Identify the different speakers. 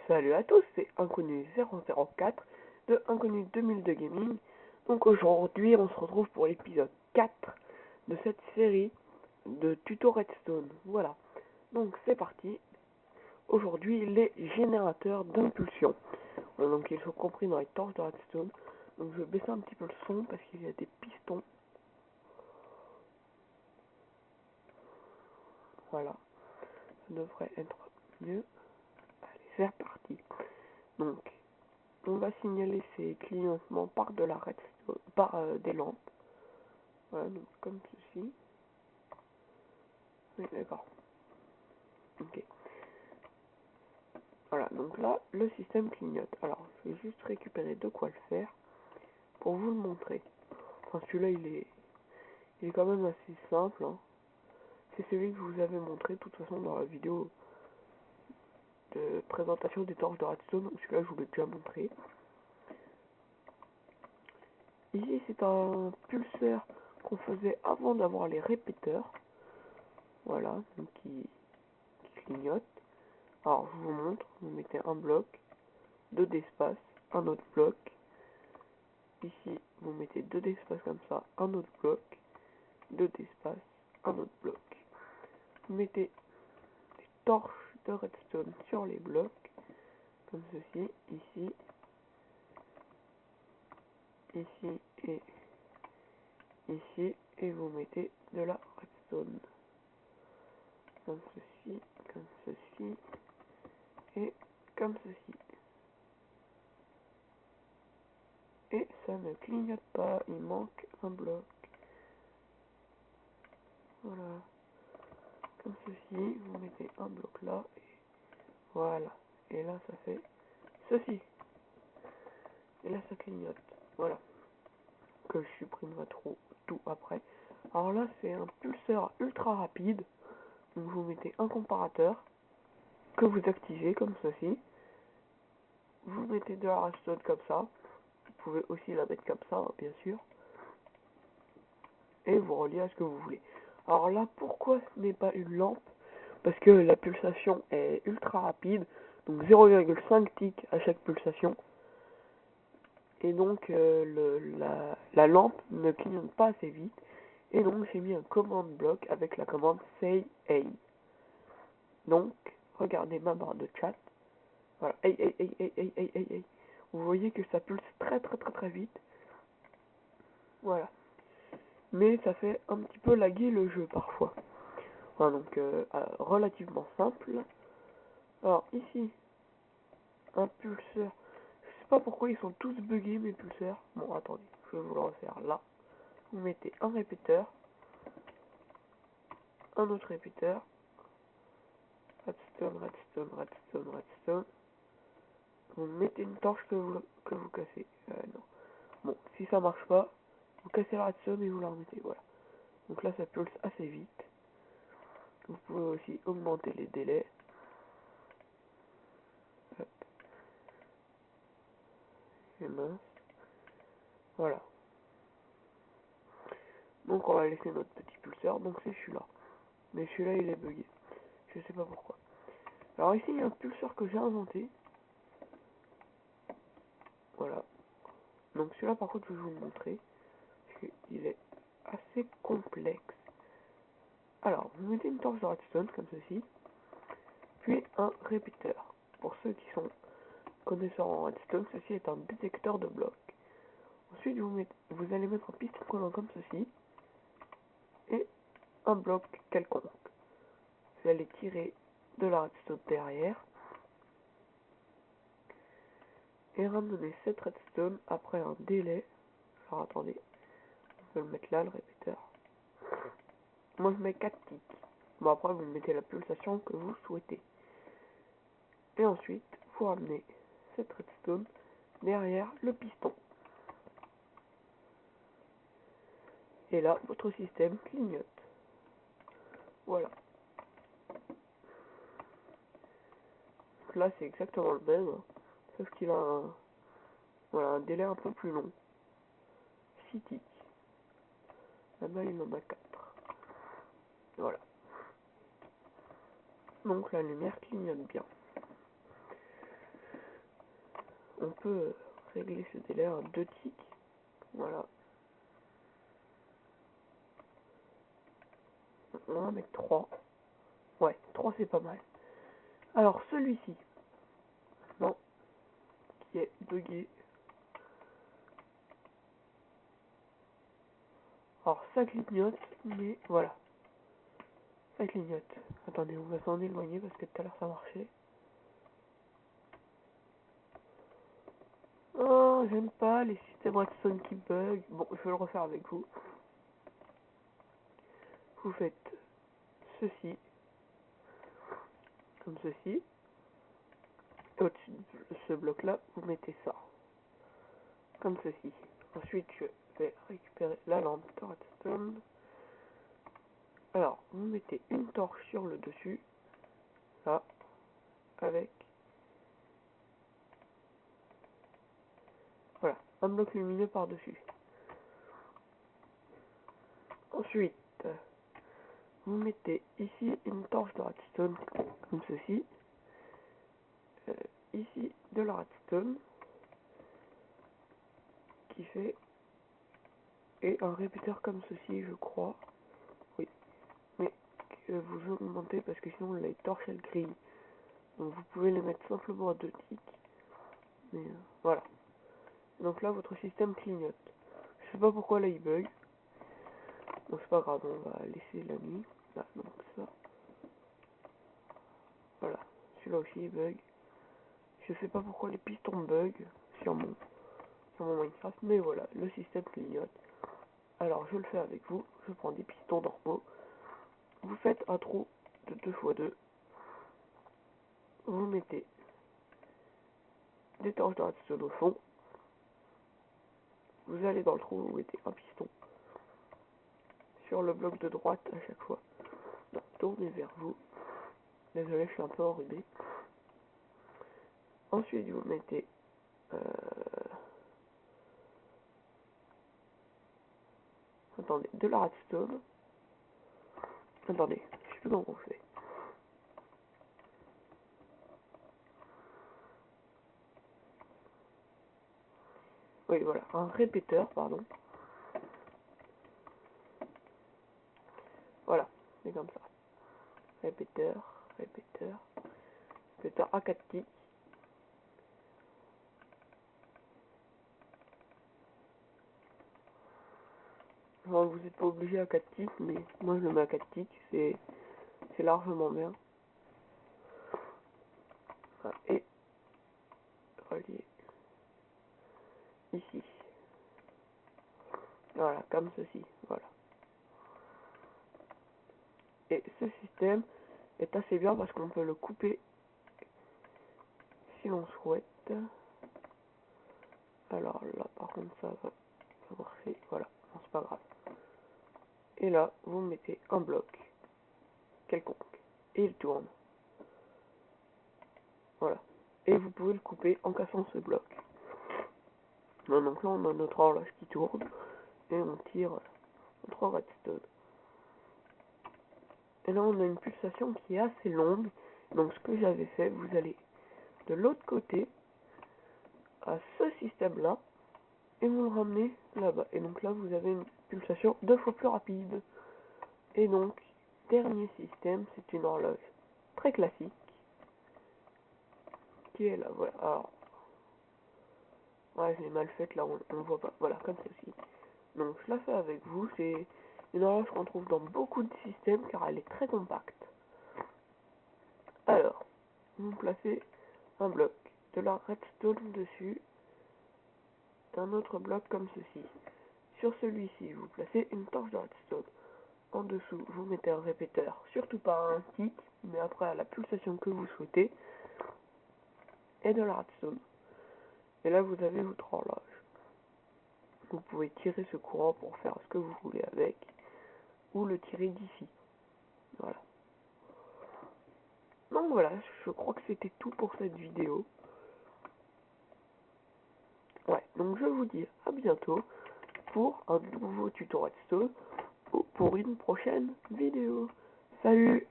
Speaker 1: Salut à tous, c'est Inconnu004 de Inconnu 2002 Gaming. Donc aujourd'hui, on se retrouve pour l'épisode 4 de cette série de tuto Redstone. Voilà, donc c'est parti. Aujourd'hui, les générateurs d'impulsion. Donc ils sont compris dans les torches de Redstone. Donc je vais baisser un petit peu le son parce qu'il y a des pistons. Voilà, ça devrait être mieux. Allez, c'est reparti. Donc, on va signaler ces clignotements par de la redstone, par des lampes. Voilà, donc comme ceci. Oui, d'accord. Ok. Voilà, donc là, le système clignote. Alors, je vais juste récupérer de quoi le faire pour vous le montrer. Enfin, celui-là, il est quand même assez simple. Hein. C'est celui que je vous avais montré, de toute façon, dans la vidéo de présentation des torches de redstone. Celui-là, je vous l'ai déjà montré. Ici, c'est un pulseur qu'on faisait avant d'avoir les répéteurs. Voilà, donc qui clignote. Alors, je vous montre, vous mettez un bloc, deux d'espace, un autre bloc. Ici, vous mettez deux d'espace comme ça, un autre bloc, deux d'espace, un autre bloc. Vous mettez des torches de redstone sur les blocs, comme ceci, ici, ici et ici, et vous mettez de la redstone. Comme ceci, et comme ceci. Et ça ne clignote pas, il manque un bloc. Voilà. Comme ceci, vous mettez un bloc là, et voilà. Et là, ça fait ceci. Et là, ça clignote. Voilà. Que je supprimerai tout après. Alors là, c'est un pulseur ultra rapide. Donc, vous mettez un comparateur que vous activez comme ceci. Vous mettez de la redstone comme ça. Vous pouvez aussi la mettre comme ça, hein, bien sûr. Et vous reliez à ce que vous voulez. Alors là, pourquoi ce n'est pas une lampe? Parce que la pulsation est ultra rapide. Donc 0,5 ticks à chaque pulsation. Et donc la lampe ne clignote pas assez vite. Et donc j'ai mis un command bloc avec la commande say hey. Donc regardez ma barre de chat. Voilà, hey. Vous voyez que ça pulse très vite. Voilà. Mais ça fait un petit peu laguer le jeu parfois. Voilà, donc relativement simple. Alors ici, un pulseur. Je sais pas pourquoi ils sont tous buggés mes pulseurs. Bon attendez, je vais vous le refaire là. Vous mettez un répéteur, un autre répéteur, redstone. Vous mettez une torche que vous cassez. Non. Bon, si ça marche pas, vous cassez la redstone et vous la remettez. Voilà. Donc là, ça pulse assez vite. Vous pouvez aussi augmenter les délais. Hop. Et mince. Voilà. Donc on va laisser notre petit pulseur. Donc c'est celui-là. Mais celui-là, il est bugué. Je sais pas pourquoi. Alors ici, il y a un pulseur que j'ai inventé. Voilà. Donc celui-là, par contre, je vais vous le montrer. Parce qu'il est assez complexe. Alors, vous mettez une torche de redstone, comme ceci. Puis un répéteur. Pour ceux qui sont connaisseurs en redstone, ceci est un détecteur de blocs. Ensuite, vous allez mettre un piston collant comme ceci. Et un bloc quelconque. Vous allez tirer de la redstone derrière. Et ramener cette redstone après un délai. Alors attendez, on peut le mettre là, le répéteur. Moi je mets 4 ticks. Bon après vous mettez la pulsation que vous souhaitez. Et ensuite, vous ramenez cette redstone derrière le piston. Et là, votre système clignote. Voilà. Donc là c'est exactement le même, hein, sauf qu'il a un délai un peu plus long. 6 ticks. Là-bas il en a 4. Voilà. Donc la lumière clignote bien. on peut régler ce délai à 2 ticks. Voilà. On va mettre 3. Ouais, 3 c'est pas mal. Alors celui-ci, non, qui est bugué. Alors ça clignote, mais voilà. Ça clignote. Attendez, on va s'en éloigner parce que tout à l'heure ça marchait. Oh, j'aime pas les systèmes redstone qui bug. Bon, je vais le refaire avec vous. Vous faites ceci, comme ceci. Au-dessus de ce bloc-là, vous mettez ça, comme ceci. Ensuite, je vais récupérer la lampe de redstone. Alors, vous mettez une torche sur le dessus, là, avec, voilà, un bloc lumineux par-dessus. Ensuite, vous mettez ici une torche de redstone, comme ceci. Ici, de la redstone, qui fait, et un répéteur comme ceci, je crois. Oui, mais que vous augmentez parce que sinon les torches elles grillent. Donc vous pouvez les mettre simplement à 2 ticks. Mais voilà. Donc là, votre système clignote. Je sais pas pourquoi là il bug. Bon, c'est pas grave, on va laisser la nuit. Là, donc ça. Voilà. Celui-là aussi il bug. Je sais pas pourquoi les pistons bug sur mon Minecraft. Mais voilà, le système clignote. Alors je le fais avec vous. Je prends des pistons normaux. Vous faites un trou de 2x2. Vous mettez des torches de redstone au fond. Vous allez dans le trou, vous mettez un piston. Sur le bloc de droite à chaque fois. Non, tournez vers vous. Désolé, je suis un peu enrhumé. Ensuite, vous mettez attendez, de la redstone. Attendez, je sais plus comment on fait. Oui, voilà, un répéteur, pardon. Voilà, c'est comme ça. Répéteur, répéteur, répéteur à 4 ticks. Enfin, vous n'êtes pas obligé à 4 ticks, mais moi je le mets à 4 ticks, c'est largement bien. Voilà, et relier ici. Voilà, comme ceci, voilà. Et ce système est assez bien parce qu'on peut le couper si on souhaite. Alors là, par contre, ça va marcher, voilà, non, c'est pas grave. Et là, vous mettez un bloc quelconque et il tourne. Voilà. Et vous pouvez le couper en cassant ce bloc. Donc là, on a notre horloge qui tourne et on tire notre redstone. Et là, on a une pulsation qui est assez longue. Donc, ce que j'avais fait, vous allez de l'autre côté à ce système-là et vous le ramenez là-bas. Et donc là, vous avez une pulsation 2 fois plus rapide. Et donc, dernier système, c'est une horloge très classique qui est là. Voilà. Alors, ouais, je l'ai mal faite là, on voit pas. Voilà, comme ceci. Donc, je la fais avec vous. C'est une horloge qu'on trouve dans beaucoup de systèmes car elle est très compacte. Alors, vous placez un bloc, de la redstone dessus, un autre bloc comme ceci. Sur celui-ci, vous placez une torche de redstone. En dessous, vous mettez un répéteur, surtout pas un tick, mais après à la pulsation que vous souhaitez, et de la redstone. Et là, vous avez votre horloge. Vous pouvez tirer ce courant pour faire ce que vous voulez avec, ou le tirer d'ici. Voilà. Donc voilà, je crois que c'était tout pour cette vidéo. Ouais, donc je vous dis à bientôt pour un nouveau tuto redstone ou pour une prochaine vidéo. Salut!